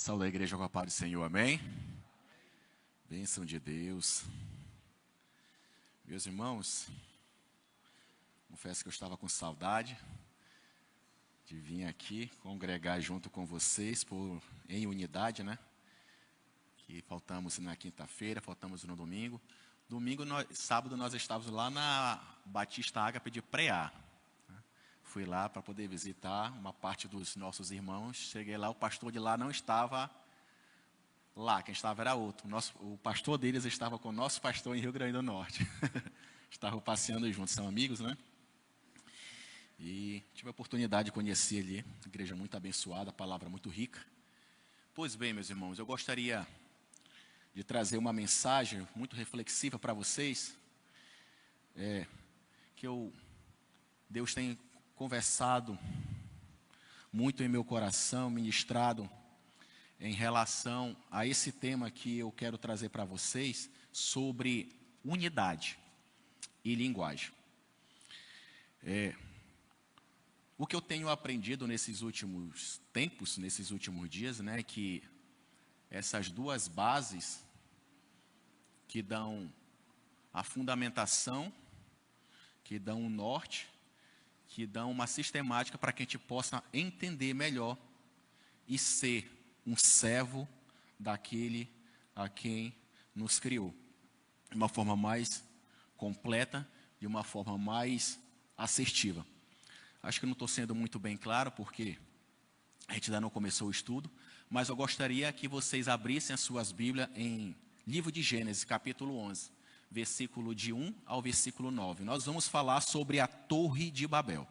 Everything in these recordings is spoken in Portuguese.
Saúde a igreja com a paz do Senhor, amém? Bênção de Deus. Meus irmãos, confesso que eu estava com saudade de vir aqui congregar junto com vocês em unidade, né? Que faltamos na quinta-feira, faltamos no domingo. Sábado nós estávamos lá na Batista Ágape de Preá. Fui lá para poder visitar uma parte dos nossos irmãos. Cheguei lá, o pastor de lá não estava lá, quem estava era outro. O pastor deles estava com o nosso pastor em Rio Grande do Norte. Estavam passeando juntos, são amigos, né? E tive a oportunidade de conhecer ali, igreja muito abençoada, palavra muito rica. Pois bem, meus irmãos, eu gostaria de trazer uma mensagem muito reflexiva para vocês, Deus tem conversado muito em meu coração, ministrado em relação a esse tema que eu quero trazer para vocês, sobre unidade e linguagem. O que eu tenho aprendido nesses últimos tempos, nesses últimos dias, né, que essas duas bases que dão a fundamentação, que dão o norte, que dão uma sistemática para que a gente possa entender melhor e ser um servo daquele a quem nos criou. De uma forma mais completa, de uma forma mais assertiva. Acho que não estou sendo muito bem claro, porque a gente ainda não começou o estudo, mas eu gostaria que vocês abrissem as suas Bíblias em livro de Gênesis, capítulo 11. Versículo de 1 ao versículo 9. Nós vamos falar sobre a Torre de Babel.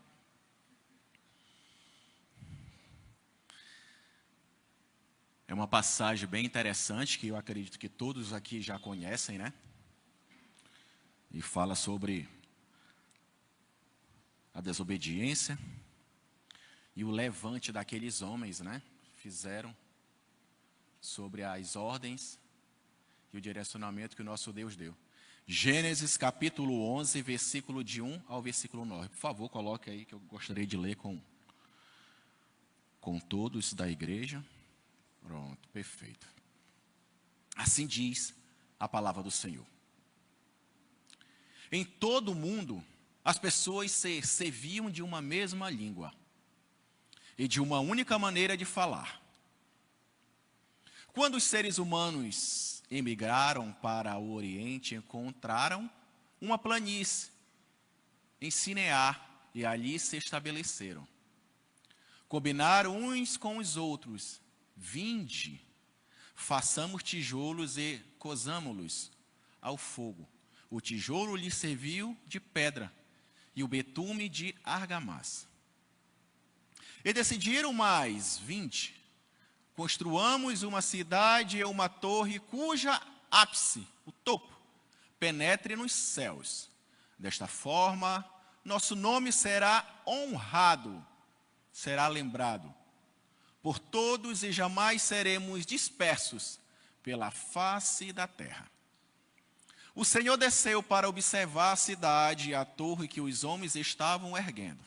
É uma passagem bem interessante, que eu acredito que todos aqui já conhecem, né? E fala sobre a desobediência e o levante daqueles homens, né? Fizeram sobre as ordens e o direcionamento que o nosso Deus deu. Gênesis capítulo 11, versículo de 1 ao versículo 9. Por favor, coloque aí que eu gostaria de ler com todos da igreja. Pronto, perfeito. Assim diz a palavra do Senhor. Em todo o mundo, as pessoas se serviam de uma mesma língua e de uma única maneira de falar. Quando os seres humanos emigraram para o Oriente, encontraram uma planície em Sinear e ali se estabeleceram. Combinaram uns com os outros: vinde, façamos tijolos e cozamo-los ao fogo. O tijolo lhe serviu de pedra e o betume de argamassa. E decidiram mais: vinde, construamos uma cidade e uma torre cuja ápice, o topo, penetre nos céus. Desta forma, nosso nome será honrado, será lembrado por todos e jamais seremos dispersos pela face da terra. O Senhor desceu para observar a cidade e a torre que os homens estavam erguendo.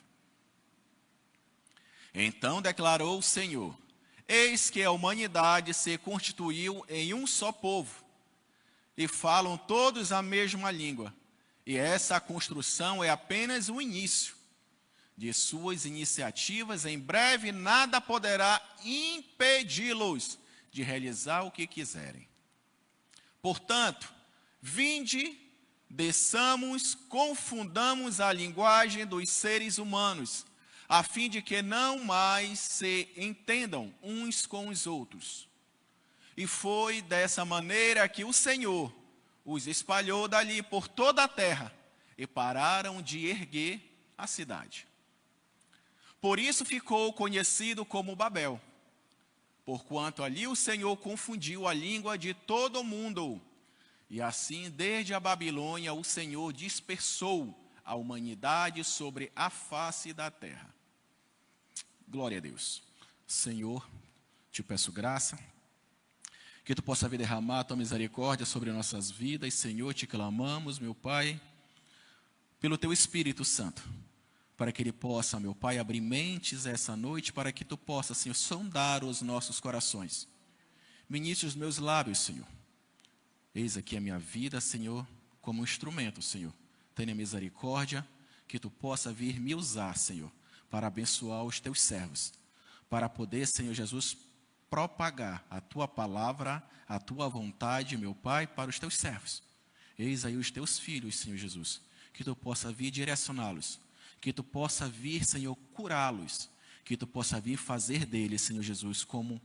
Então declarou o Senhor: eis que a humanidade se constituiu em um só povo, e falam todos a mesma língua, e essa construção é apenas o início de suas iniciativas. Em breve nada poderá impedi-los de realizar o que quiserem. Portanto, vinde, desçamos, confundamos a linguagem dos seres humanos, a fim de que não mais se entendam uns com os outros. E foi dessa maneira que o Senhor os espalhou dali por toda a terra, e pararam de erguer a cidade. Por isso ficou conhecido como Babel, porquanto ali o Senhor confundiu a língua de todo o mundo. E assim, desde a Babilônia, o Senhor dispersou a humanidade sobre a face da terra. Glória a Deus. Senhor, te peço graça, que tu possa vir derramar a tua misericórdia sobre nossas vidas. Senhor, te clamamos, meu Pai, pelo teu Espírito Santo, para que ele possa, meu Pai, abrir mentes essa noite, para que tu possa, Senhor, sondar os nossos corações, Ministre os meus lábios, Senhor. Eis aqui a minha vida, Senhor, como instrumento, Senhor. Tenha misericórdia, que tu possa vir me usar, Senhor, para abençoar os teus servos, para poder, Senhor Jesus, propagar a tua palavra, a tua vontade, meu Pai, para os teus servos. Eis aí os teus filhos, Senhor Jesus, que tu possa vir direcioná-los, que tu possa vir, Senhor, curá-los, que tu possa vir fazer deles, Senhor Jesus, como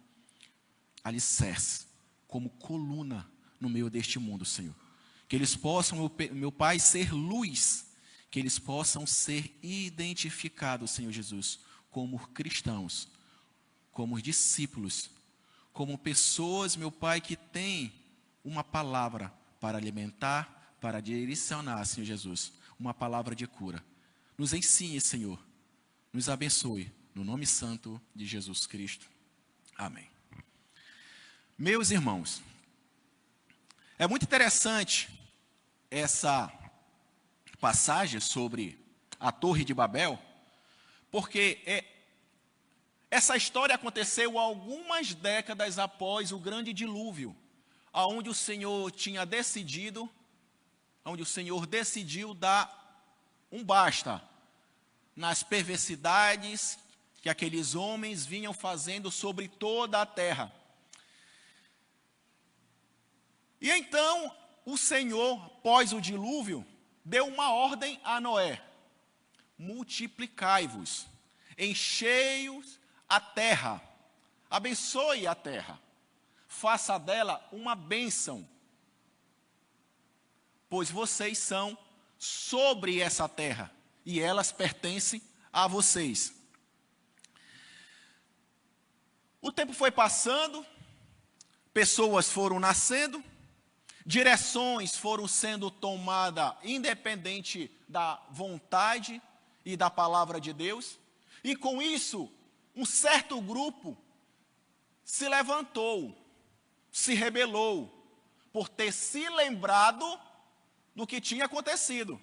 alicerce, como coluna no meio deste mundo, Senhor. Que eles possam, meu Pai, ser luz, que eles possam ser identificados, Senhor Jesus, como cristãos, como discípulos, como pessoas, meu Pai, que têm uma palavra para alimentar, para direcionar, Senhor Jesus, uma palavra de cura. Nos ensine, Senhor, nos abençoe, no nome santo de Jesus Cristo. Amém. Meus irmãos, é muito interessante essa passagem sobre a Torre de Babel, porque essa história aconteceu algumas décadas após o grande dilúvio, onde o Senhor decidiu dar um basta nas perversidades que aqueles homens vinham fazendo sobre toda a terra. E então, o Senhor, após o dilúvio, deu uma ordem a Noé: multiplicai-vos, enchei-os a terra, abençoe a terra, faça dela uma bênção, pois vocês são sobre essa terra, e elas pertencem a vocês. O tempo foi passando, pessoas foram nascendo, direções foram sendo tomadas independente da vontade e da palavra de Deus. E com isso, um certo grupo se levantou, se rebelou, por ter se lembrado do que tinha acontecido,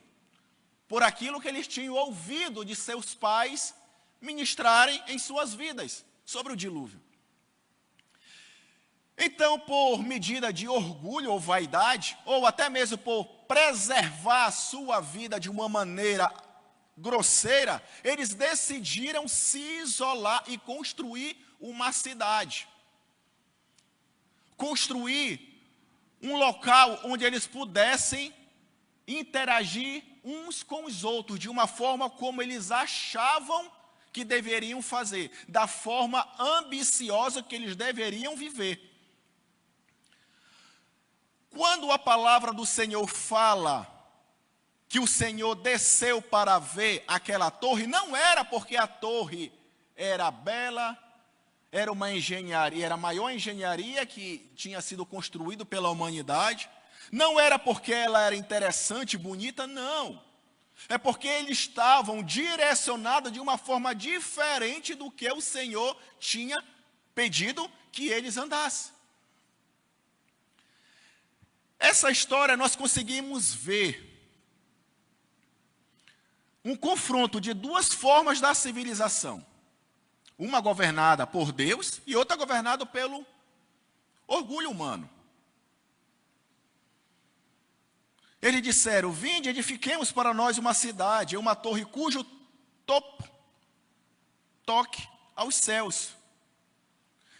por aquilo que eles tinham ouvido de seus pais ministrarem em suas vidas sobre o dilúvio. Então, por medida de orgulho ou vaidade, ou até mesmo por preservar a sua vida de uma maneira grosseira, eles decidiram se isolar e construir uma cidade. Construir um local onde eles pudessem interagir uns com os outros, de uma forma como eles achavam que deveriam fazer, da forma ambiciosa que eles deveriam viver. Quando a palavra do Senhor fala que o Senhor desceu para ver aquela torre, não era porque a torre era bela, era uma engenharia, era a maior engenharia que tinha sido construída pela humanidade, não era porque ela era interessante, bonita, não. É porque eles estavam direcionados de uma forma diferente do que o Senhor tinha pedido que eles andassem. Essa história nós conseguimos ver um confronto de duas formas da civilização. Uma governada por Deus e outra governada pelo orgulho humano. Eles disseram: vinde, edifiquemos para nós uma cidade, uma torre cujo topo toque aos céus,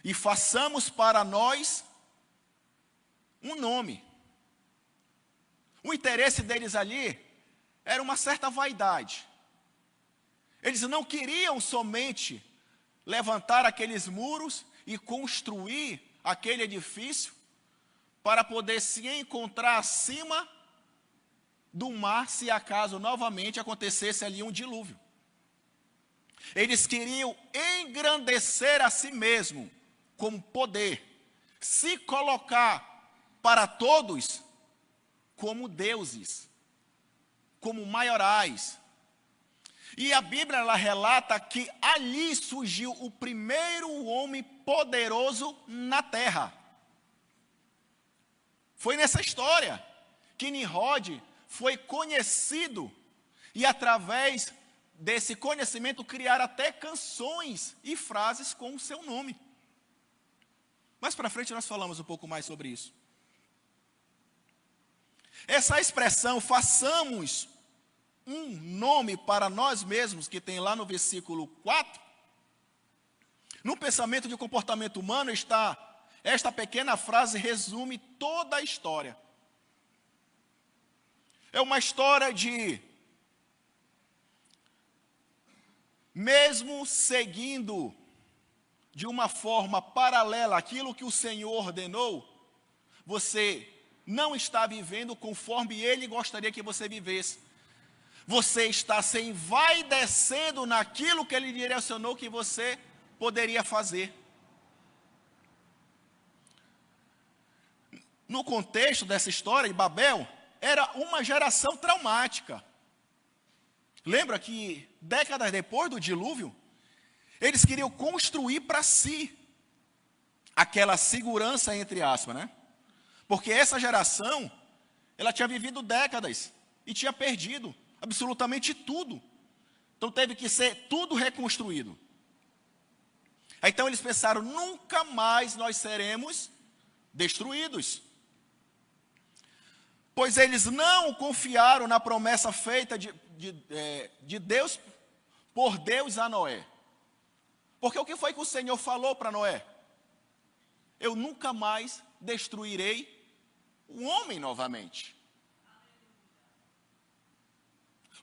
e façamos para nós um nome. O interesse deles ali era uma certa vaidade. Eles não queriam somente levantar aqueles muros e construir aquele edifício para poder se encontrar acima do mar, se acaso novamente acontecesse ali um dilúvio. Eles queriam engrandecer a si mesmo como poder, se colocar para todos como deuses, como maiorais. E a Bíblia ela relata que ali surgiu o primeiro homem poderoso na terra. Foi nessa história que Nimrod foi conhecido, e através desse conhecimento criaram até canções e frases com o seu nome. Mais para frente nós falamos um pouco mais sobre isso. Essa expressão, façamos um nome para nós mesmos, que tem lá no versículo 4, no pensamento de comportamento humano está, esta pequena frase resume toda a história. É uma história de, mesmo seguindo de uma forma paralela aquilo que o Senhor ordenou, você não está vivendo conforme Ele gostaria que você vivesse. Você está se envaidecendo naquilo que Ele direcionou que você poderia fazer. No contexto dessa história de Babel, era uma geração traumática. Lembra que décadas depois do dilúvio, eles queriam construir para si aquela segurança, entre aspas, né? Porque essa geração, ela tinha vivido décadas e tinha perdido absolutamente tudo. Então teve que ser tudo reconstruído. Então eles pensaram, nunca mais nós seremos destruídos. Pois eles não confiaram na promessa feita de Deus, por Deus a Noé. Porque o que foi que o Senhor falou para Noé? Eu nunca mais destruirei o homem novamente.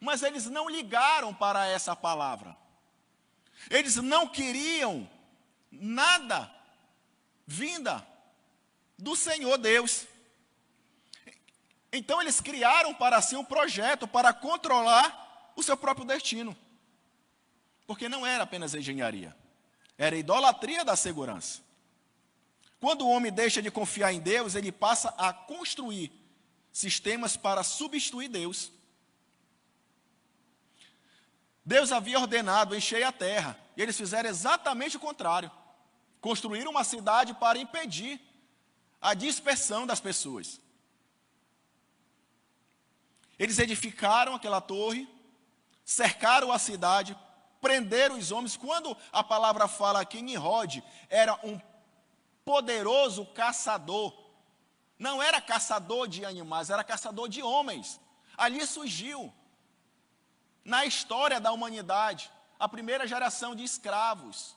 Mas eles não ligaram para essa palavra. Eles não queriam nada vinda do Senhor Deus. Então eles criaram para si um projeto para controlar o seu próprio destino. Porque não era apenas engenharia, era idolatria da segurança. Quando o homem deixa de confiar em Deus, ele passa a construir sistemas para substituir Deus. Deus havia ordenado encher a terra, e eles fizeram exatamente o contrário. Construíram uma cidade para impedir a dispersão das pessoas. Eles edificaram aquela torre, cercaram a cidade, prenderam os homens. Quando a palavra fala que Nimrod era um poderoso caçador, não era caçador de animais, era caçador de homens. Ali surgiu, na história da humanidade, a primeira geração de escravos.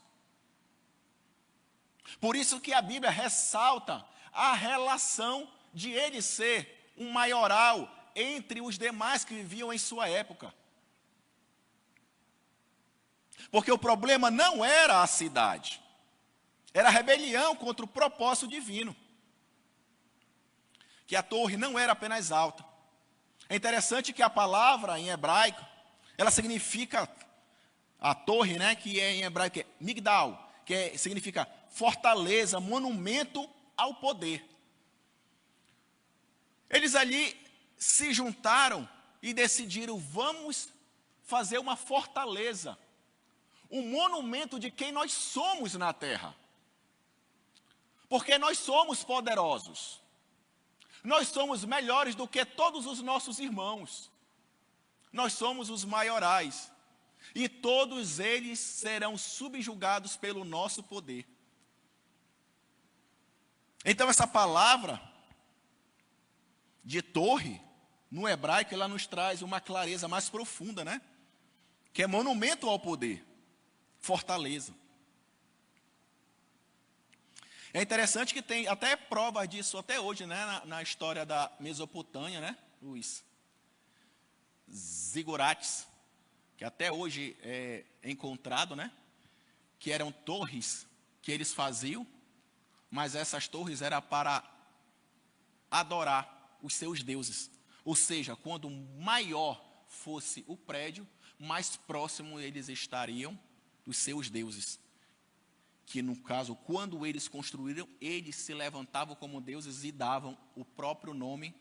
Por isso que a Bíblia ressalta a relação de ele ser um maioral entre os demais que viviam em sua época. Porque o problema não era a cidade, era a rebelião contra o propósito divino. Que a torre não era apenas alta. É interessante que a palavra em hebraico, ela significa, a torre, né, que é em hebraico é migdal, que significa fortaleza, monumento ao poder. Eles ali se juntaram e decidiram, vamos fazer uma fortaleza, um monumento de quem nós somos na terra. Porque nós somos poderosos. Nós somos melhores do que todos os nossos irmãos. Nós somos os maiorais. E todos eles serão subjugados pelo nosso poder. Então essa palavra de torre, no hebraico, ela nos traz uma clareza mais profunda, né? Que é monumento ao poder, fortaleza. É interessante que tem até provas disso até hoje, né? Na história da Mesopotâmia, né? Os zigurates, que até hoje é encontrado, né? Que eram torres que eles faziam, mas essas torres eram para adorar os seus deuses. Ou seja, quando maior fosse o prédio, mais próximo eles estariam dos seus deuses. Que no caso, quando eles construíram, eles se levantavam como deuses e davam o próprio nome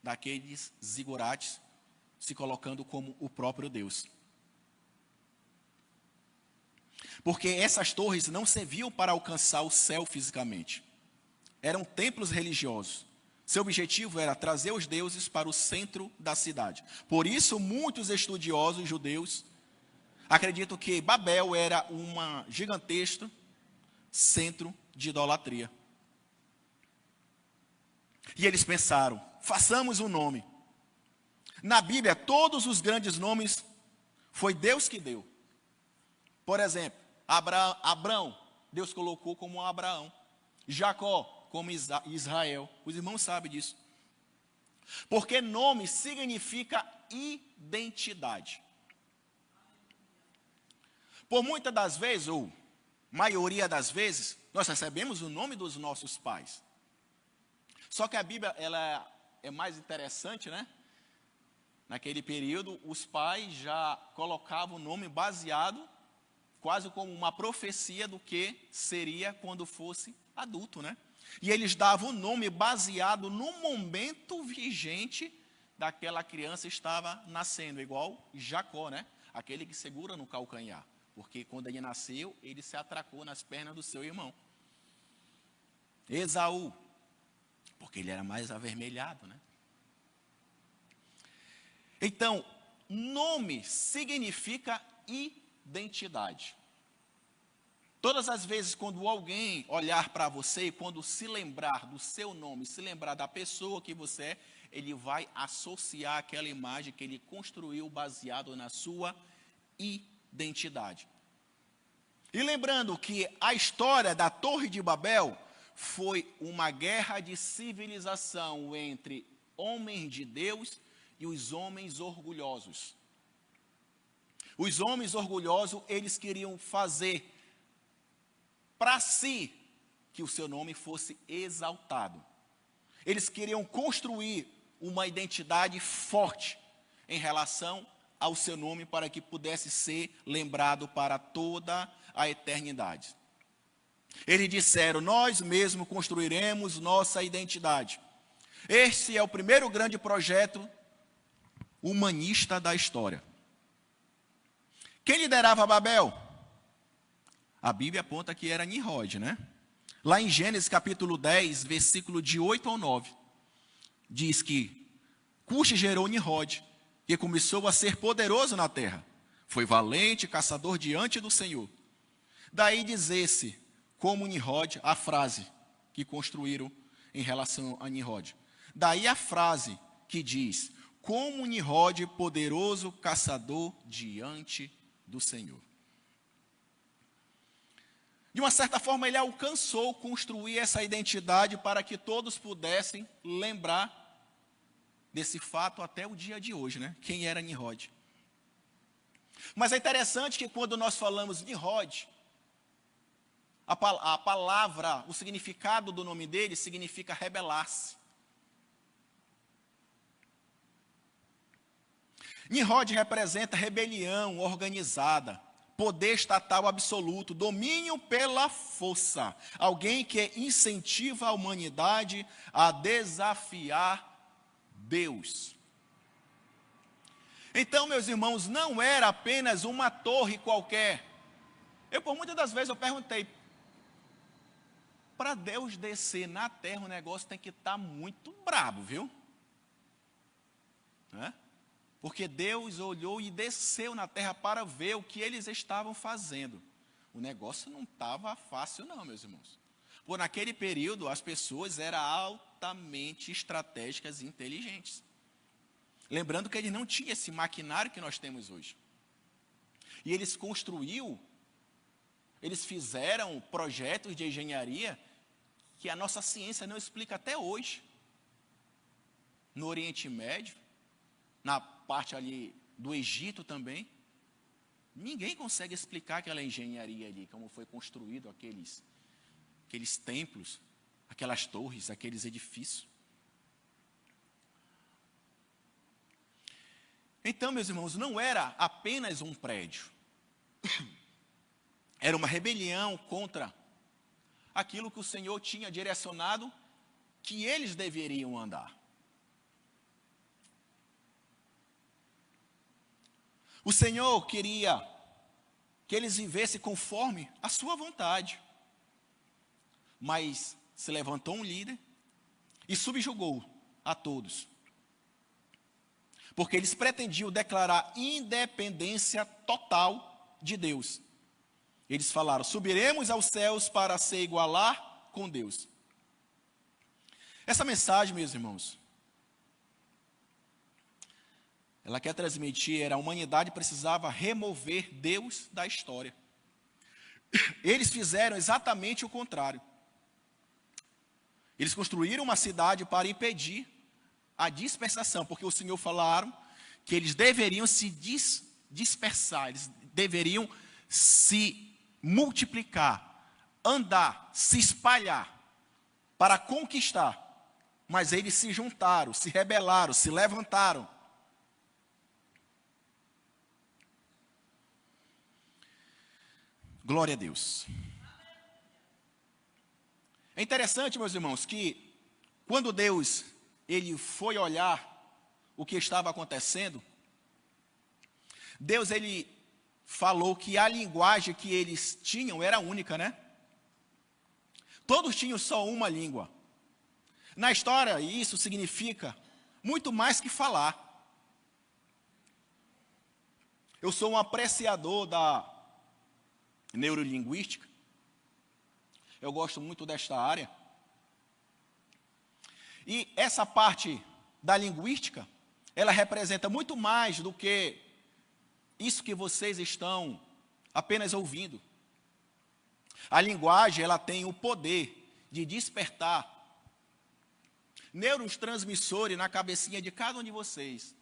daqueles zigurates, se colocando como o próprio Deus. Porque essas torres não serviam para alcançar o céu fisicamente. Eram templos religiosos. Seu objetivo era trazer os deuses para o centro da cidade. Por isso, muitos estudiosos judeus acreditam que Babel era um gigantesco centro de idolatria. E eles pensaram, façamos um nome. Na Bíblia, todos os grandes nomes foi Deus que deu. Por exemplo, Abrão, Deus colocou como Abraão. Jacó, como Israel. Os irmãos sabem disso. Porque nome significa identidade. Por muitas das vezes, ou maioria das vezes, nós recebemos o nome dos nossos pais. Só que a Bíblia ela é mais interessante, né? Naquele período, os pais já colocavam o nome baseado, quase como uma profecia do que seria quando fosse adulto, né? E eles davam o nome baseado no momento vigente daquela criança estava nascendo, igual Jacó, né? Aquele que segura no calcanhar. Porque quando ele nasceu, ele se atracou nas pernas do seu irmão. Esaú, porque ele era mais avermelhado, né? Então, nome significa identidade. Todas as vezes quando alguém olhar para você, quando se lembrar do seu nome, se lembrar da pessoa que você é, ele vai associar aquela imagem que ele construiu baseado na sua identidade. E lembrando que a história da Torre de Babel foi uma guerra de civilização entre homens de Deus e os homens orgulhosos. Os homens orgulhosos, eles queriam fazer para si que o seu nome fosse exaltado. Eles queriam construir uma identidade forte em relação ao seu nome para que pudesse ser lembrado para toda a eternidade. Eles disseram, nós mesmos construiremos nossa identidade. Este é o primeiro grande projeto humanista da história. Quem liderava Babel? A Bíblia aponta que era Nimrod, né? Lá em Gênesis capítulo 10, versículo de 8 ao 9, diz que Cuxi gerou Nimrod, que começou a ser poderoso na terra. Foi valente, caçador diante do Senhor. Daí dizer-se, como Nimrod, a frase que construíram em relação a Nimrod. Daí a frase que diz, como Nimrod, poderoso caçador diante do Senhor. De uma certa forma, ele alcançou construir essa identidade para que todos pudessem lembrar desse fato até o dia de hoje, né? Quem era Nimrod. Mas é interessante que quando nós falamos Nimrod, a palavra, o significado do nome dele significa rebelar-se. Nimrod representa rebelião organizada, poder estatal absoluto, domínio pela força. Alguém que incentiva a humanidade a desafiar Deus. Então, meus irmãos, não era apenas uma torre qualquer. Por muitas das vezes eu perguntei, para Deus descer na terra o negócio tem que estar muito brabo, viu? Né? Porque Deus olhou e desceu na terra para ver o que eles estavam fazendo. O negócio não estava fácil não, meus irmãos. Por naquele período, as pessoas eram altamente estratégicas e inteligentes. Lembrando que eles não tinham esse maquinário que nós temos hoje. E eles fizeram projetos de engenharia que a nossa ciência não explica até hoje. No Oriente Médio, na parte ali do Egito também, ninguém consegue explicar aquela engenharia ali, como foi construído aqueles templos, aquelas torres, aqueles edifícios. Então, meus irmãos, não era apenas um prédio. Era uma rebelião contra aquilo que o Senhor tinha direcionado que eles deveriam andar. O Senhor queria que eles vivessem conforme a sua vontade. Mas se levantou um líder e subjugou a todos. Porque eles pretendiam declarar independência total de Deus. Eles falaram, subiremos aos céus para se igualar com Deus. Essa mensagem, meus irmãos, ela quer transmitir, a humanidade precisava remover Deus da história. Eles fizeram exatamente o contrário. Eles construíram uma cidade para impedir a dispersação, porque o Senhor falaram que eles deveriam se dispersar, eles deveriam se multiplicar, andar, se espalhar para conquistar. Mas eles se juntaram, se rebelaram, se levantaram. Glória a Deus. É interessante, meus irmãos, que quando Deus ele foi olhar o que estava acontecendo, Deus ele falou que a linguagem que eles tinham era única, né? Todos tinham só uma língua. Na história, isso significa muito mais que falar. Eu sou um apreciador da neurolinguística. Eu gosto muito desta área. E essa parte da linguística, ela representa muito mais do que isso que vocês estão apenas ouvindo. A linguagem, ela tem o poder de despertar neurotransmissores na cabecinha de cada um de vocês.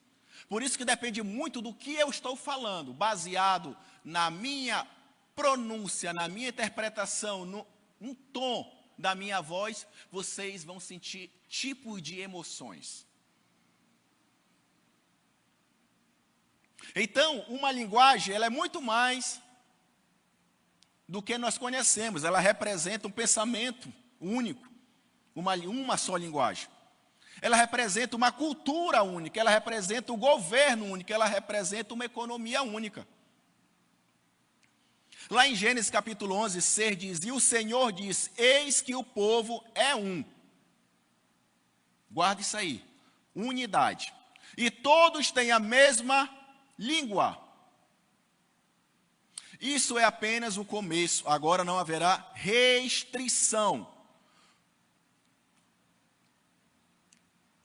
Por isso que depende muito do que eu estou falando, baseado na minha pronúncia, na minha interpretação, no tom da minha voz, vocês vão sentir tipos de emoções. Então, uma linguagem, ela é muito mais do que nós conhecemos. Ela representa um pensamento único, uma só linguagem. Ela representa uma cultura única, ela representa um governo único, ela representa uma economia única. Lá em Gênesis capítulo 11, 6 diz, e o Senhor diz, eis que o povo é um. Guarda isso aí, unidade. E todos têm a mesma língua. Isso é apenas o começo, agora não haverá restrição.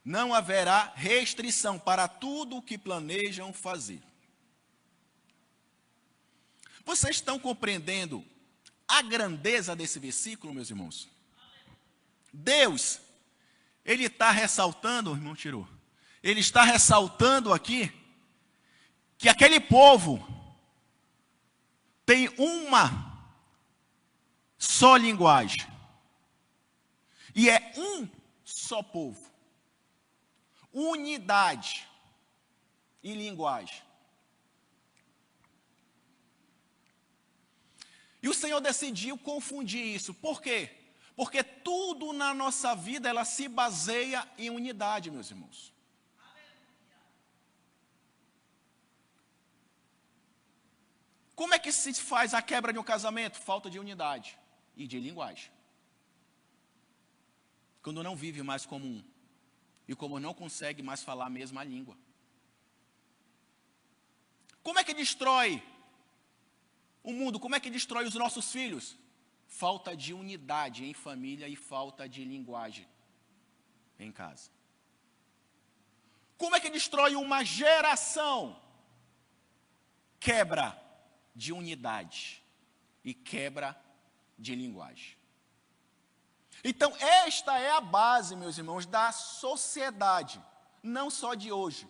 Não haverá restrição para tudo o que planejam fazer. Vocês estão compreendendo a grandeza desse versículo, meus irmãos? Deus, Ele está ressaltando, irmão tirou, Ele está ressaltando aqui, que aquele povo tem uma só linguagem. E é um só povo. Unidade e linguagem. E o Senhor decidiu confundir isso. Por quê? Porque tudo na nossa vida, ela se baseia em unidade, meus irmãos. Como é que se faz a quebra de um casamento? Falta de unidade e de linguagem. Quando não vive mais como um. E como não consegue mais falar a mesma língua. Como é que destrói o mundo? Como é que destrói os nossos filhos? Falta de unidade em família e falta de linguagem em casa. Como é que destrói uma geração? Quebra de unidade e quebra de linguagem. Então, esta é a base, meus irmãos, da sociedade, não só de hoje,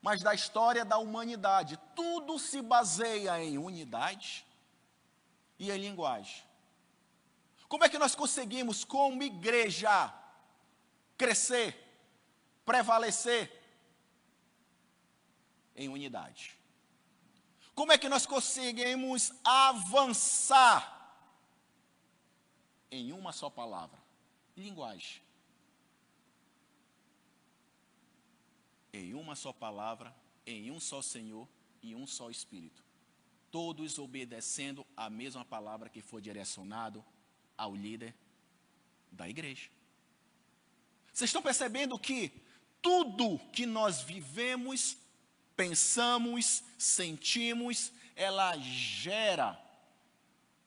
mas da história da humanidade. Tudo se baseia em unidade e em linguagem. Como é que nós conseguimos, como igreja, crescer, prevalecer? Em unidade. Como é que nós conseguimos avançar? Em uma só palavra, linguagem. Em uma só palavra, em um só Senhor e um só Espírito. Todos obedecendo a mesma palavra que foi direcionado ao líder da igreja. Vocês estão percebendo que tudo que nós vivemos, pensamos, sentimos, ela gera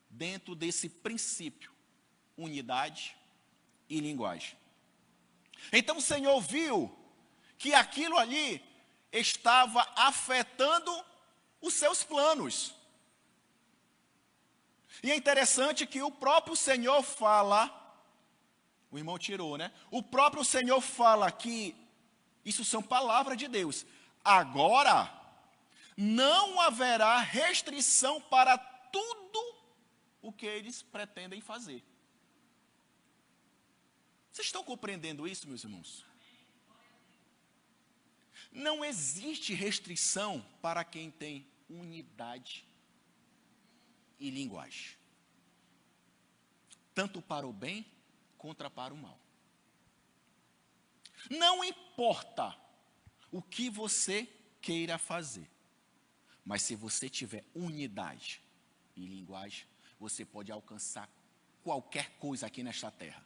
dentro desse princípio unidade e linguagem. Então o Senhor viu que aquilo ali estava afetando os seus planos. E é interessante que o próprio Senhor fala, o irmão tirou, né? O próprio Senhor fala que isso são palavras de Deus. Agora, não haverá restrição para tudo o que eles pretendem fazer. Vocês estão compreendendo isso, meus irmãos? Não existe restrição para quem tem unidade e linguagem. Tanto para o bem, contra para o mal. Não importa o que você queira fazer, mas se você tiver unidade e linguagem, você pode alcançar qualquer coisa aqui nesta terra.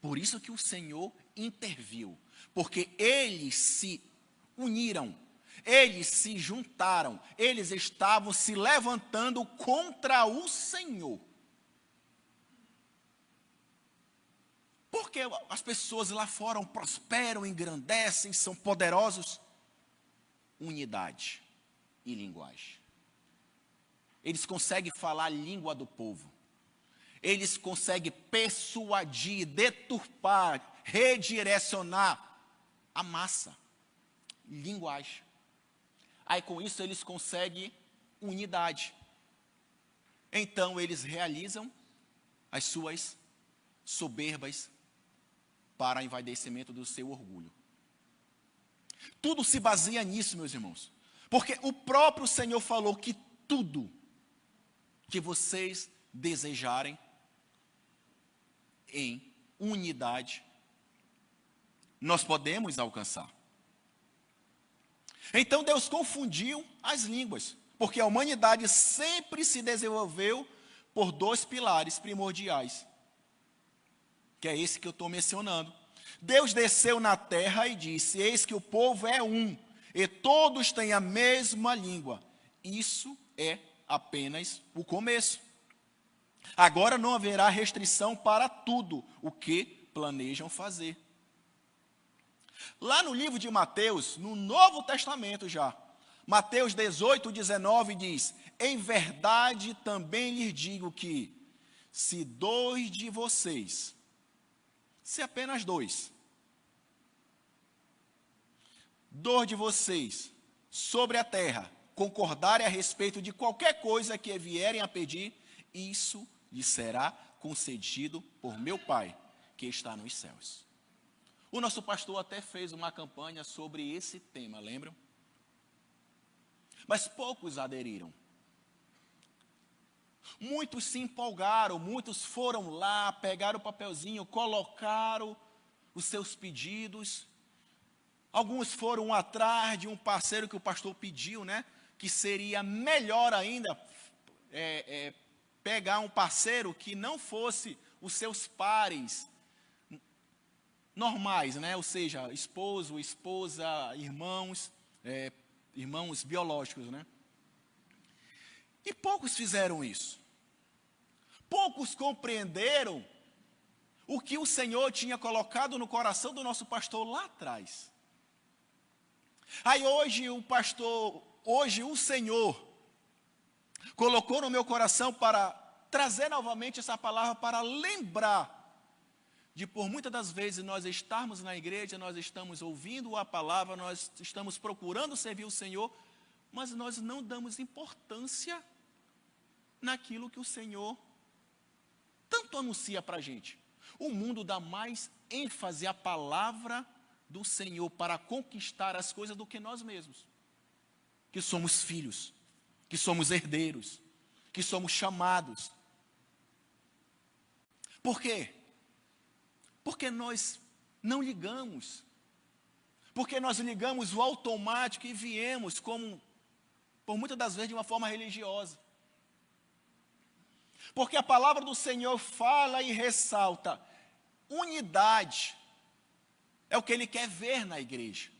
Por isso que o Senhor interviu, porque eles se uniram, eles se juntaram, eles estavam se levantando contra o Senhor. Porque as pessoas lá fora prosperam, engrandecem, são poderosos. Unidade e linguagem. Eles conseguem falar a língua do povo. Eles conseguem persuadir, deturpar, redirecionar a massa. Linguagem. Aí com isso eles conseguem unidade. Então eles realizam as suas soberbas para envaidecimento do seu orgulho. Tudo se baseia nisso, meus irmãos. Porque o próprio Senhor falou que tudo que vocês desejarem em unidade, nós podemos alcançar. Então Deus confundiu as línguas, porque a humanidade sempre se desenvolveu por dois pilares primordiais, que é esse que eu estou mencionando. Deus desceu na terra e disse: eis que o povo é um, e todos têm a mesma língua. Isso é apenas o começo. Agora não haverá restrição para tudo o que planejam fazer. Lá no livro de Mateus, no Novo Testamento já, Mateus 18, 19 diz: em verdade também lhes digo que, se dois de vocês, se apenas dois de vocês sobre a terra concordarem a respeito de qualquer coisa que vierem a pedir, isso lhes será concedido por meu Pai, que está nos céus. O nosso pastor até fez uma campanha sobre esse tema, lembram? Mas poucos aderiram. Muitos se empolgaram, muitos foram lá, pegaram o papelzinho, colocaram os seus pedidos. Alguns foram atrás de um parceiro que o pastor pediu, né? Que seria melhor ainda pegar um parceiro que não fosse os seus pares normais, né? Ou seja, esposo, esposa, irmãos, irmãos biológicos, né? E poucos fizeram isso. Poucos compreenderam o que o Senhor tinha colocado no coração do nosso pastor lá atrás. Aí hoje o Senhor colocou no meu coração para trazer novamente essa palavra, para lembrar de por muitas das vezes nós estarmos na igreja, nós estamos ouvindo a palavra, nós estamos procurando servir o Senhor, mas nós não damos importância naquilo que o Senhor tanto anuncia para a gente. O mundo dá mais ênfase à palavra do Senhor para conquistar as coisas do que nós mesmos, que somos filhos, que somos herdeiros, que somos chamados. Por quê? Porque nós não ligamos, porque nós ligamos o automático e viemos como, por muitas das vezes, de uma forma religiosa. Porque a palavra do Senhor fala e ressalta, unidade é o que Ele quer ver na igreja.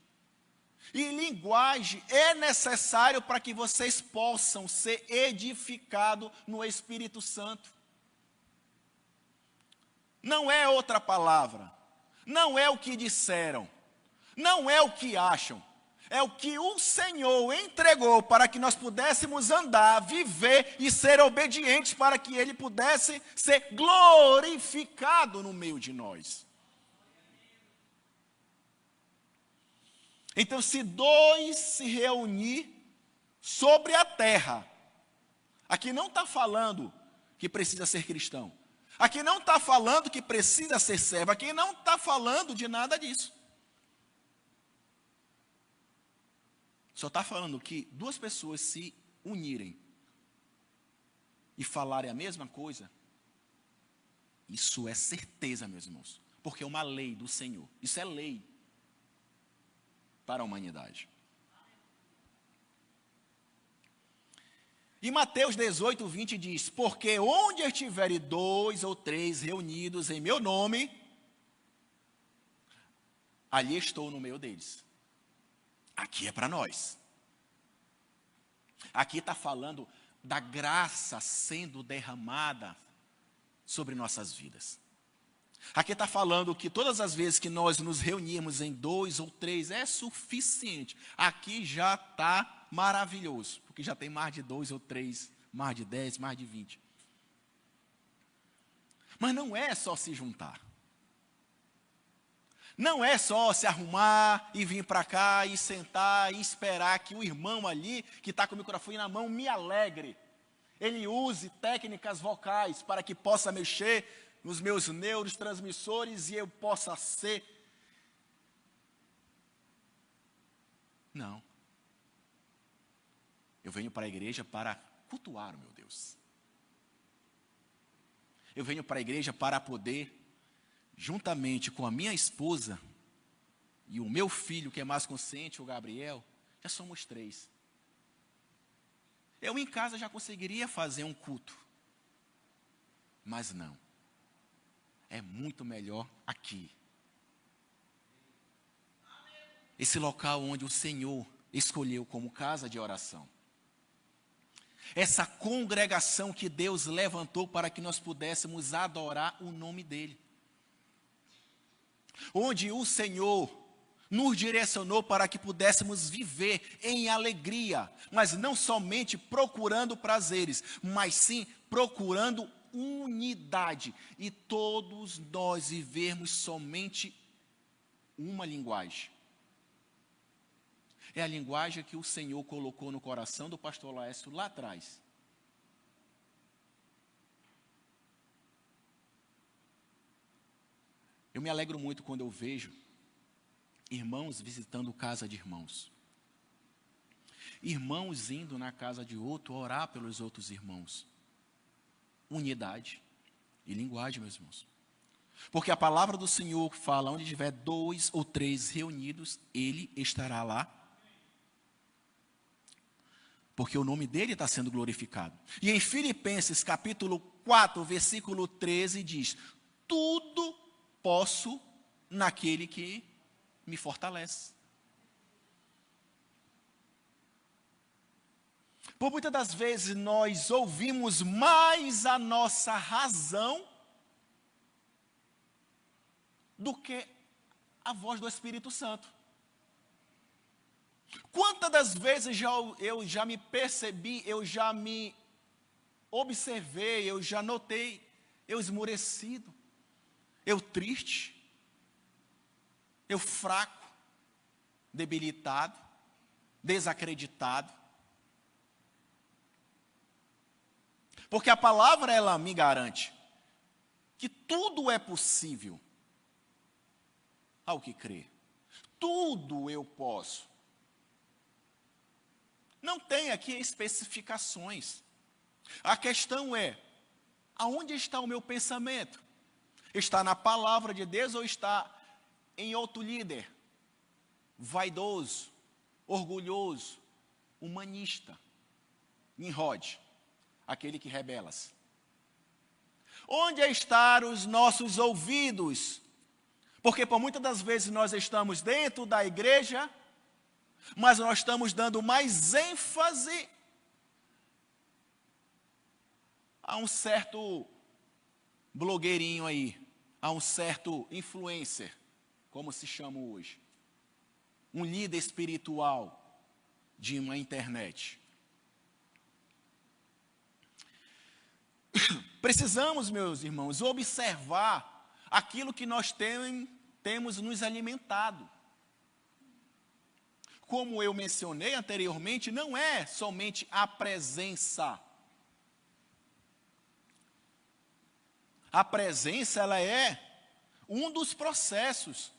E linguagem é necessário para que vocês possam ser edificados no Espírito Santo. não é outra palavra, não é o que disseram, não é o que acham, é o que o Senhor entregou para que nós pudéssemos andar, viver e ser obedientes para que Ele pudesse ser glorificado no meio de nós. Então, se dois se reunir sobre a terra, aqui não está falando que precisa ser cristão, aqui não está falando que precisa ser servo, aqui não está falando de nada disso. Só está falando que duas pessoas se unirem e falarem a mesma coisa, isso é certeza, meus irmãos, porque é uma lei do Senhor, isso é lei para a humanidade. E Mateus 18, 20 diz, porque onde estiverem 2 ou 3 reunidos em meu nome, ali estou no meio deles. Aqui é para nós. Aqui está falando da graça sendo derramada sobre nossas vidas. Aqui está falando que todas as vezes que nós nos reunirmos em 2 ou 3 é suficiente. Aqui já está maravilhoso, porque já tem mais de 2 ou 3, mais de 10, mais de 20. Mas não é só se juntar. Não é só se arrumar e vir para cá e sentar e esperar que o irmão ali, que está com o microfone na mão, me alegre. Ele use técnicas vocais para que possa mexer nos meus neurotransmissores e eu possa ser. Não. Eu venho para a igreja para cultuar o meu Deus. Eu venho para a igreja para poder, juntamente com a minha esposa e o meu filho, que é mais consciente, o Gabriel, já somos 3. Eu em casa já conseguiria fazer um culto, mas não. É muito melhor aqui. Esse local onde o Senhor escolheu como casa de oração. Essa congregação que Deus levantou para que nós pudéssemos adorar o nome dEle. Onde o Senhor nos direcionou para que pudéssemos viver em alegria, mas não somente procurando prazeres, mas sim procurando unidade, e todos nós vivermos somente uma linguagem. É a linguagem que o Senhor colocou no coração do pastor Laércio lá atrás. Eu me alegro muito quando eu vejo irmãos visitando casa de irmãos. Irmãos indo na casa de outro orar pelos outros irmãos. Unidade e linguagem, meus irmãos. Porque a palavra do Senhor fala, onde tiver 2 ou 3 reunidos, Ele estará lá. Porque o nome dEle está sendo glorificado. E em Filipenses capítulo 4, versículo 13 diz, tudo posso naquele que me fortalece. Por muitas das vezes nós ouvimos mais a nossa razão do que a voz do Espírito Santo. Quantas das vezes eu já me percebi, eu já me observei, eu já notei, eu esmorecido, eu triste, eu fraco, debilitado, desacreditado. Porque a palavra, ela me garante que tudo é possível ao que crê. Tudo eu posso. Não tem aqui especificações. A questão é, aonde está o meu pensamento? Está na palavra de Deus ou está em outro líder? Vaidoso, orgulhoso, humanista, Nimrod, aquele que rebela-se. Onde estão os nossos ouvidos? Porque por muitas das vezes nós estamos dentro da igreja, mas nós estamos dando mais ênfase a um certo blogueirinho aí, a um certo influencer, como se chama hoje, um líder espiritual de uma internet. Precisamos, meus irmãos, observar aquilo que nós temos nos alimentado. Como eu mencionei anteriormente, não é somente a presença. A presença, ela é um dos processos.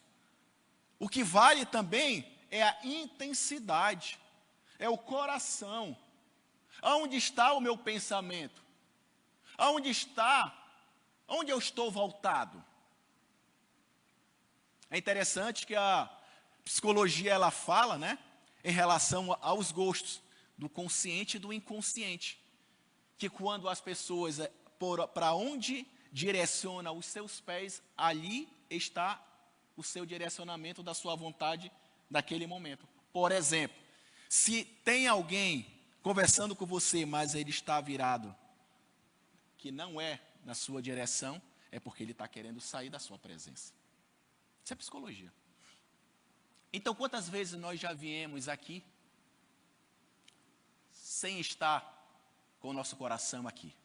O que vale também é a intensidade, é o coração. Aonde está o meu pensamento? Onde eu estou voltado? É interessante que a psicologia, ela fala, né, em relação aos gostos, do consciente e do inconsciente. Que quando as pessoas, para onde direciona os seus pés, ali está o seu direcionamento da sua vontade naquele momento. Por exemplo, se tem alguém conversando com você, mas ele está virado, que não é na sua direção, é porque ele está querendo sair da sua presença. Isso é psicologia. Então, quantas vezes nós já viemos aqui sem estar com o nosso coração aqui?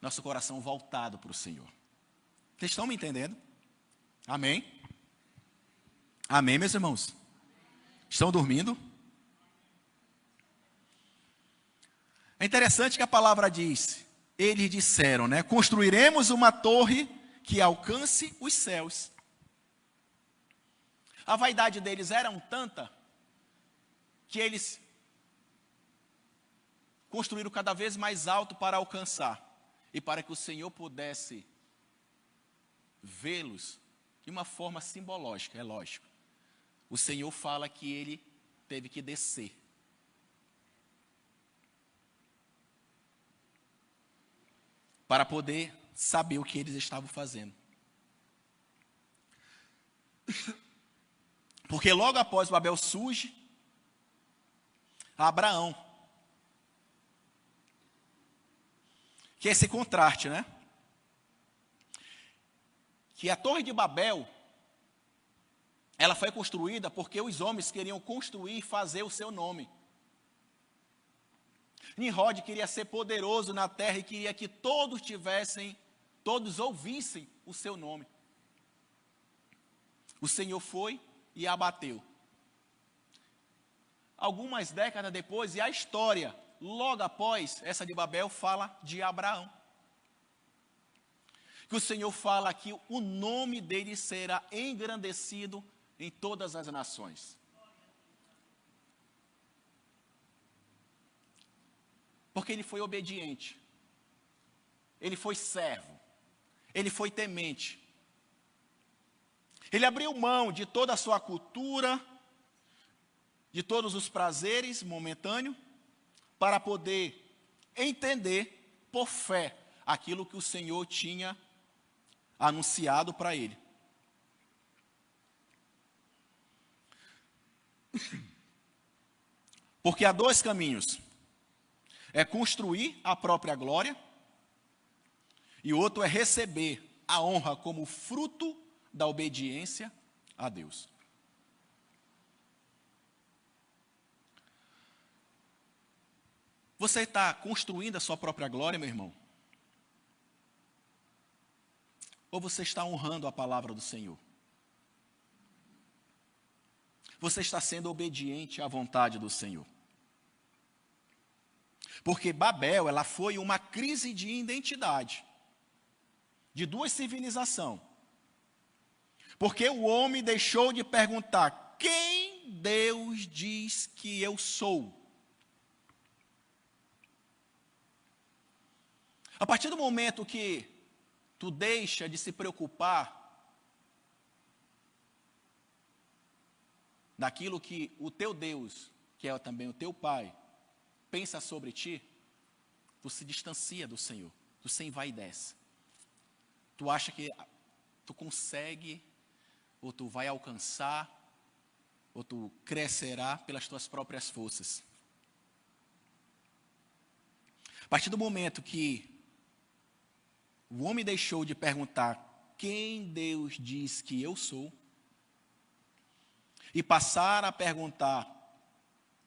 Nosso coração voltado para o Senhor. Vocês estão me entendendo? Amém? Amém, meus irmãos? Estão dormindo? É interessante que a palavra diz, eles disseram, né? Construiremos uma torre que alcance os céus. A vaidade deles era tanta que eles construíram cada vez mais alto para alcançar e para que o Senhor pudesse vê-los de uma forma simbológica, é lógico. O Senhor fala que ele teve que descer. Para poder saber o que eles estavam fazendo. Porque logo após Babel surge Abraão. Que é esse contraste, né? Que a Torre de Babel, ela foi construída porque os homens queriam construir e fazer o seu nome. Nimrod queria ser poderoso na terra e queria que todos ouvissem o seu nome. O Senhor foi e abateu. Algumas décadas depois, e a história, logo após essa de Babel, fala de Abraão. Que o Senhor fala que o nome dele será engrandecido em todas as nações. Porque ele foi obediente, ele foi servo, ele foi temente. Ele abriu mão de toda a sua cultura, de todos os prazeres momentâneos, para poder entender por fé aquilo que o Senhor tinha anunciado para ele. Porque há dois caminhos. É construir a própria glória e o outro é receber a honra como fruto da obediência a Deus. Você está construindo a sua própria glória, meu irmão? Ou você está honrando a palavra do Senhor? Você está sendo obediente à vontade do Senhor? Porque Babel, ela foi uma crise de identidade, de duas civilizações. Porque o homem deixou de perguntar, quem Deus diz que eu sou? A partir do momento que tu deixa de se preocupar daquilo que o teu Deus, que é também o teu Pai, pensa sobre ti, tu se distancia do Senhor, tu se envaidece. Tu acha que tu consegue, ou tu vai alcançar, ou tu crescerá pelas tuas próprias forças. A partir do momento que o homem deixou de perguntar quem Deus diz que eu sou e passar a perguntar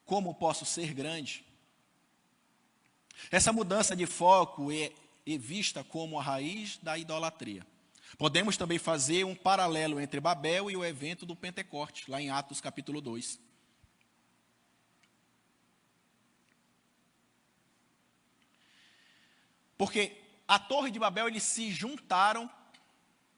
como posso ser grande, essa mudança de foco é vista como a raiz da idolatria. Podemos também fazer um paralelo entre Babel e o evento do Pentecoste, lá em Atos capítulo 2. Porque a Torre de Babel, eles se juntaram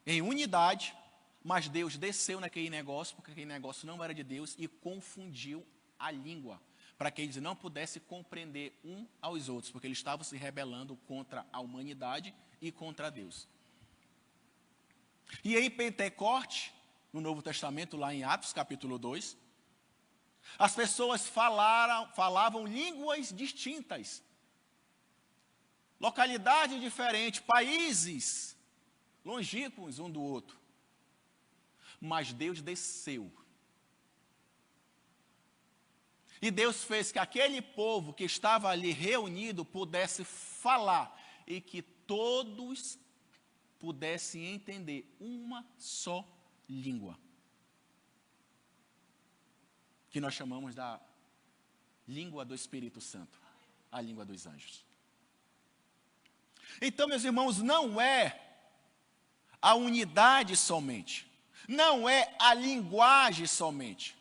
em unidade, mas Deus desceu naquele negócio, porque aquele negócio não era de Deus, e confundiu a língua, para que eles não pudessem compreender um aos outros, porque eles estavam se rebelando contra a humanidade e contra Deus. E em Pentecoste, no Novo Testamento, lá em Atos capítulo 2, as pessoas falavam línguas distintas, localidades diferentes, países longínquos um do outro. Mas Deus desceu. E Deus fez que aquele povo que estava ali reunido pudesse falar e que todos pudessem entender uma só língua, que nós chamamos da língua do Espírito Santo, a língua dos anjos. Então, meus irmãos, não é a unidade somente, não é a linguagem somente,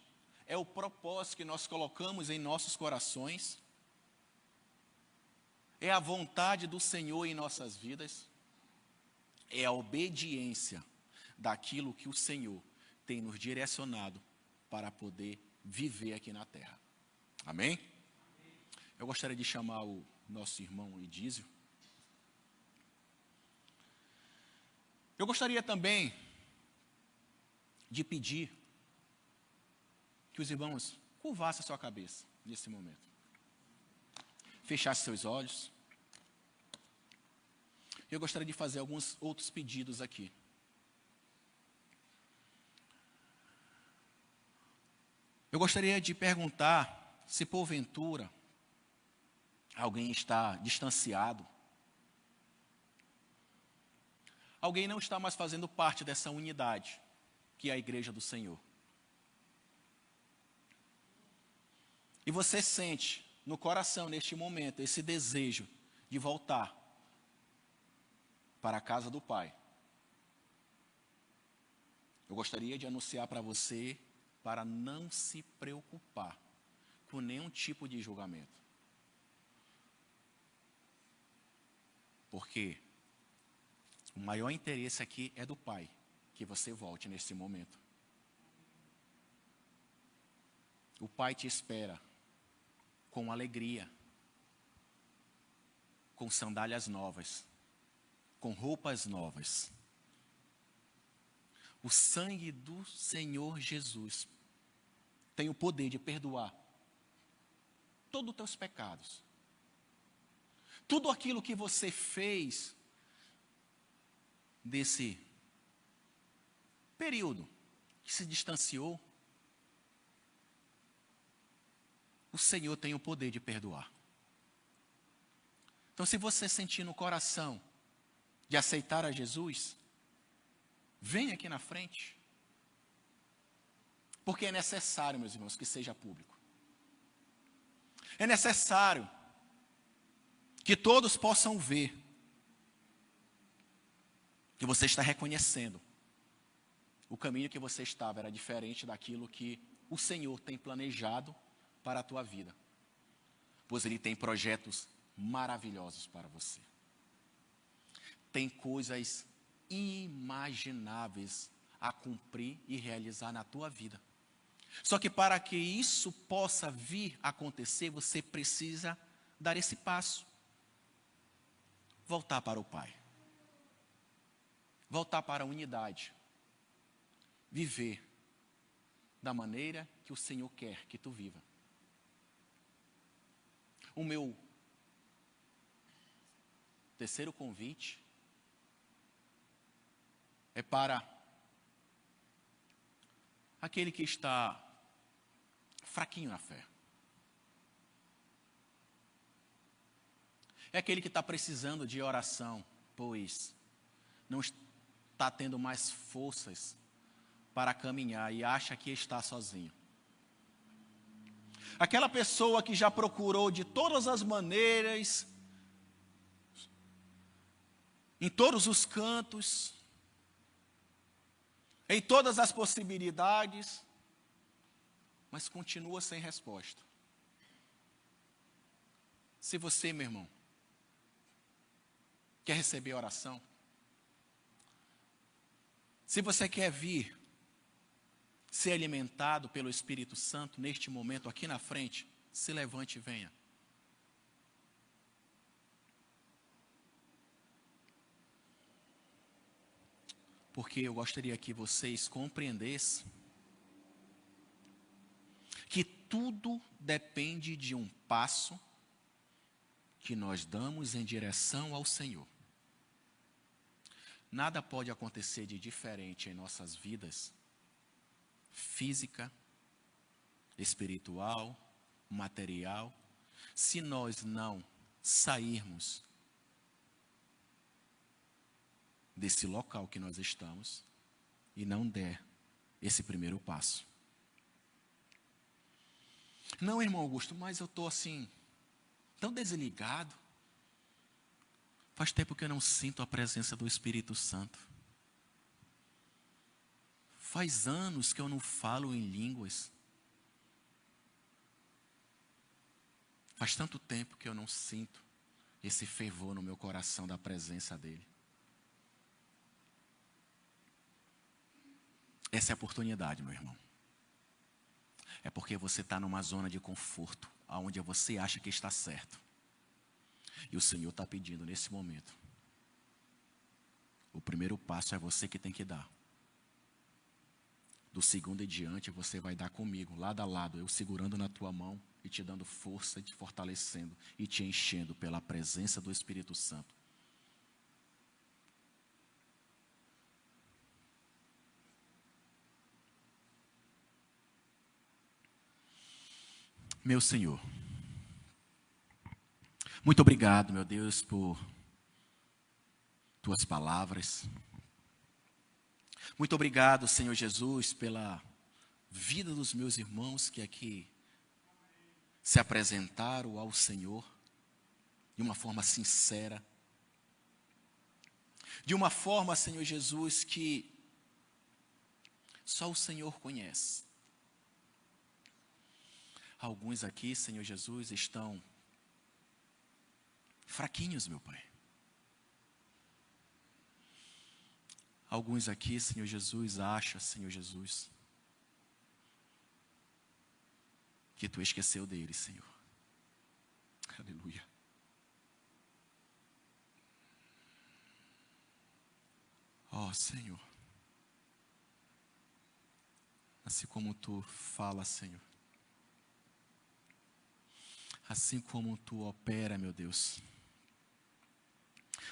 é o propósito que nós colocamos em nossos corações, é a vontade do Senhor em nossas vidas, é a obediência daquilo que o Senhor tem nos direcionado para poder viver aqui na terra. Amém? Eu gostaria de chamar o nosso irmão Edísio. Eu gostaria também de pedir que os irmãos curvassem a sua cabeça nesse momento. Fechassem seus olhos. Eu gostaria de fazer alguns outros pedidos aqui. Eu gostaria de perguntar se porventura alguém está distanciado, alguém não está mais fazendo parte dessa unidade, que é a igreja do Senhor. E você sente no coração, neste momento, esse desejo de voltar para a casa do Pai. Eu gostaria de anunciar para você para não se preocupar com nenhum tipo de julgamento. Porque o maior interesse aqui é do Pai, que você volte nesse momento. O Pai te espera com alegria, com sandálias novas, com roupas novas. O sangue do Senhor Jesus tem o poder de perdoar todos os teus pecados. Tudo aquilo que você fez desse período que se distanciou, o Senhor tem o poder de perdoar. Então, se você sentir no coração de aceitar a Jesus, vem aqui na frente. Porque é necessário, meus irmãos, que seja público. É necessário que todos possam ver que você está reconhecendo o caminho que você estava era diferente daquilo que o Senhor tem planejado para a tua vida. Pois Ele tem projetos maravilhosos para você. Tem coisas inimagináveis a cumprir e realizar na tua vida. Só que para que isso possa vir a acontecer, você precisa dar esse passo. Voltar para o Pai. Voltar para a unidade. Viver da maneira que o Senhor quer que tu viva. O meu terceiro convite é para aquele que está fraquinho na fé. É aquele que está precisando de oração, pois não está tendo mais forças para caminhar e acha que está sozinho. Aquela pessoa que já procurou de todas as maneiras, em todos os cantos, em todas as possibilidades, mas continua sem resposta. Se você, meu irmão, quer receber oração, se você quer vir ser alimentado pelo Espírito Santo neste momento aqui na frente, se levante e venha. Porque eu gostaria que vocês compreendessem que tudo depende de um passo que nós damos em direção ao Senhor. Nada pode acontecer de diferente em nossas vidas, física, espiritual, material, se nós não sairmos desse local que nós estamos e não der esse primeiro passo. Não, irmão Augusto, mas eu estou assim, tão desligado. Faz tempo que eu não sinto a presença do Espírito Santo. Faz anos que eu não falo em línguas. Faz tanto tempo que eu não sinto esse fervor no meu coração da presença dEle. Essa é a oportunidade, meu irmão. É porque você está numa zona de conforto, onde você acha que está certo. E o Senhor está pedindo nesse momento. O primeiro passo é você que tem que dar. Do segundo em diante você vai dar comigo, lado a lado, eu segurando na tua mão e te dando força, te fortalecendo e te enchendo pela presença do Espírito Santo. Meu Senhor, muito obrigado, meu Deus, por tuas palavras. Muito obrigado, Senhor Jesus, pela vida dos meus irmãos que aqui se apresentaram ao Senhor de uma forma sincera. De uma forma, Senhor Jesus, que só o Senhor conhece. Alguns aqui, Senhor Jesus, estão fraquinhos, meu Pai. Alguns aqui, Senhor Jesus, acham, Senhor Jesus, que Tu esqueceu deles, Senhor. Aleluia. Ó, Senhor, assim como Tu fala, Senhor, assim como Tu opera, meu Deus,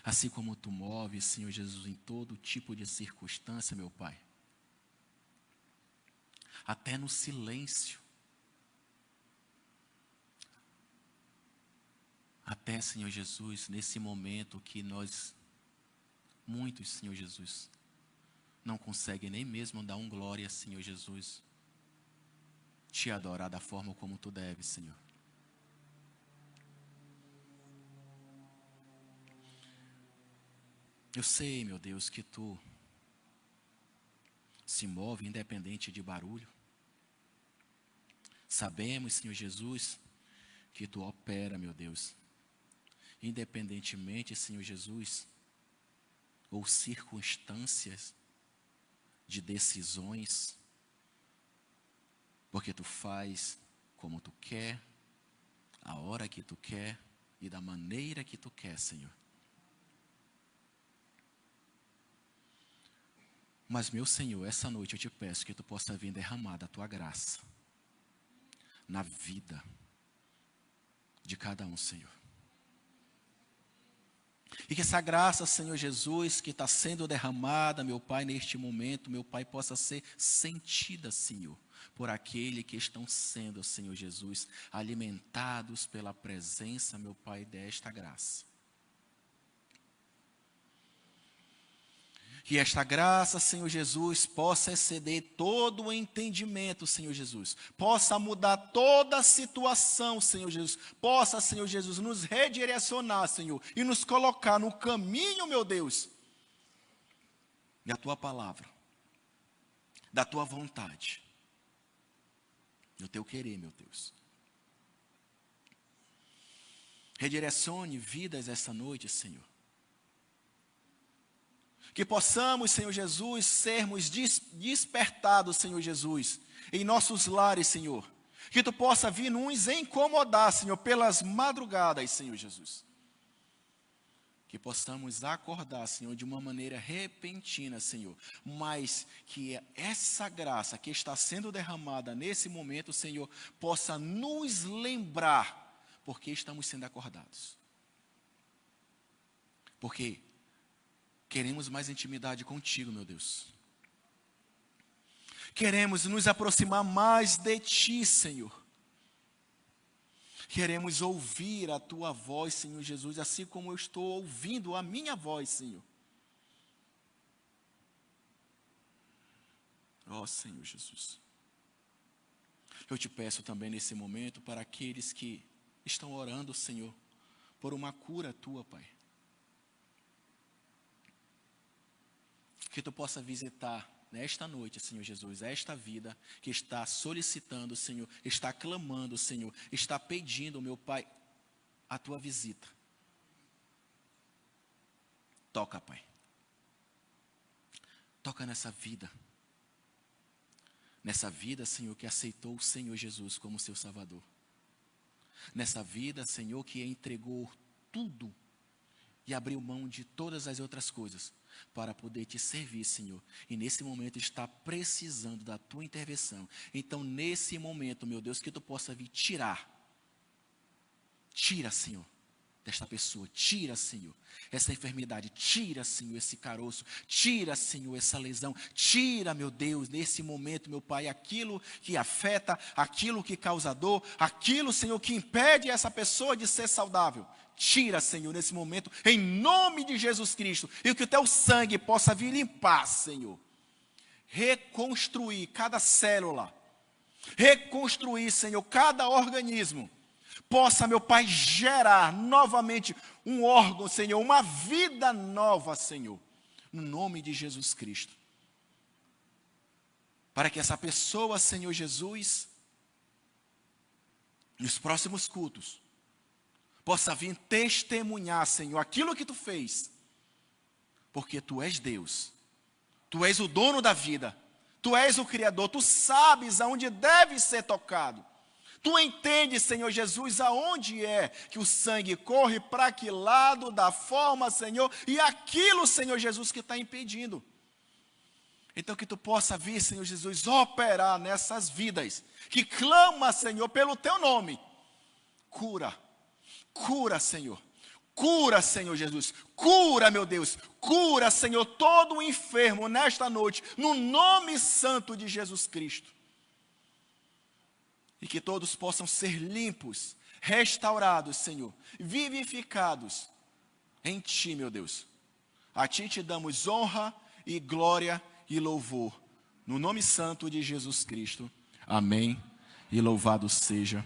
assim como Tu move, Senhor Jesus, em todo tipo de circunstância, meu Pai, até no silêncio, até, Senhor Jesus, nesse momento que muitos, Senhor Jesus, não conseguem nem mesmo dar um glória, Senhor Jesus, te adorar da forma como Tu deves, Senhor. Eu sei, meu Deus, que Tu se move independente de barulho. Sabemos, Senhor Jesus, que Tu opera, meu Deus, independentemente, Senhor Jesus, ou circunstâncias de decisões, porque Tu faz como Tu quer, a hora que Tu quer e da maneira que Tu quer, Senhor. Mas, meu Senhor, essa noite eu te peço que Tu possa vir derramar da Tua graça na vida de cada um, Senhor. E que essa graça, Senhor Jesus, que está sendo derramada, meu Pai, neste momento, meu Pai, possa ser sentida, Senhor, por aquele que estão sendo, Senhor Jesus, alimentados pela presença, meu Pai, desta graça. Que esta graça, Senhor Jesus, possa exceder todo o entendimento, Senhor Jesus. Possa mudar toda a situação, Senhor Jesus. Possa, Senhor Jesus, nos redirecionar, Senhor, e nos colocar no caminho, meu Deus, da Tua palavra, da Tua vontade, do Teu querer, meu Deus. Redirecione vidas essa noite, Senhor. Que possamos, Senhor Jesus, sermos despertados, Senhor Jesus, em nossos lares, Senhor. Que Tu possa vir nos incomodar, Senhor, pelas madrugadas, Senhor Jesus. Que possamos acordar, Senhor, de uma maneira repentina, Senhor. Mas que essa graça que está sendo derramada nesse momento, Senhor, possa nos lembrar porque estamos sendo acordados. Porque queremos mais intimidade contigo, meu Deus. Queremos nos aproximar mais de Ti, Senhor. Queremos ouvir a Tua voz, Senhor Jesus, assim como eu estou ouvindo a minha voz, Senhor. Ó Senhor Jesus. Eu te peço também nesse momento para aqueles que estão orando, Senhor, por uma cura Tua, Pai. Que Tu possa visitar nesta noite, Senhor Jesus, esta vida que está solicitando, Senhor, está clamando, Senhor, está pedindo, meu Pai, a Tua visita. Toca, Pai. Toca nessa vida. Nessa vida, Senhor, que aceitou o Senhor Jesus como seu Salvador. Nessa vida, Senhor, que entregou tudo e abriu mão de todas as outras coisas para poder Te servir, Senhor. E nesse momento está precisando da Tua intervenção. Então, nesse momento, meu Deus, que Tu possa vir tirar. Tira, Senhor, desta pessoa. Tira, Senhor, essa enfermidade. Tira, Senhor, esse caroço. Tira, Senhor, essa lesão. Tira, meu Deus, nesse momento, meu Pai, aquilo que afeta, aquilo que causa dor, aquilo, Senhor, que impede essa pessoa de ser saudável. Tira, Senhor, nesse momento, em nome de Jesus Cristo. E que o Teu sangue possa vir limpar, Senhor. Reconstruir cada célula. Reconstruir, Senhor, cada organismo. Possa, meu Pai, gerar novamente um órgão, Senhor, uma vida nova, Senhor. No nome de Jesus Cristo. Para que essa pessoa, Senhor Jesus, nos próximos cultos, possa vir testemunhar, Senhor, aquilo que Tu fez. Porque Tu és Deus. Tu és o dono da vida. Tu és o Criador. Tu sabes aonde deve ser tocado. Tu entendes, Senhor Jesus, aonde é que o sangue corre, para que lado, da forma, Senhor, e aquilo, Senhor Jesus, que está impedindo. Então que Tu possa vir, Senhor Jesus, operar nessas vidas, que clama, Senhor, pelo Teu nome. Cura. Cura, Senhor. Cura, Senhor Jesus. Cura, meu Deus. Cura, Senhor, todo o enfermo nesta noite, no nome santo de Jesus Cristo. E que todos possam ser limpos, restaurados, Senhor, vivificados em Ti, meu Deus. A Ti te damos honra e glória e louvor. No nome santo de Jesus Cristo. Amém. E louvado seja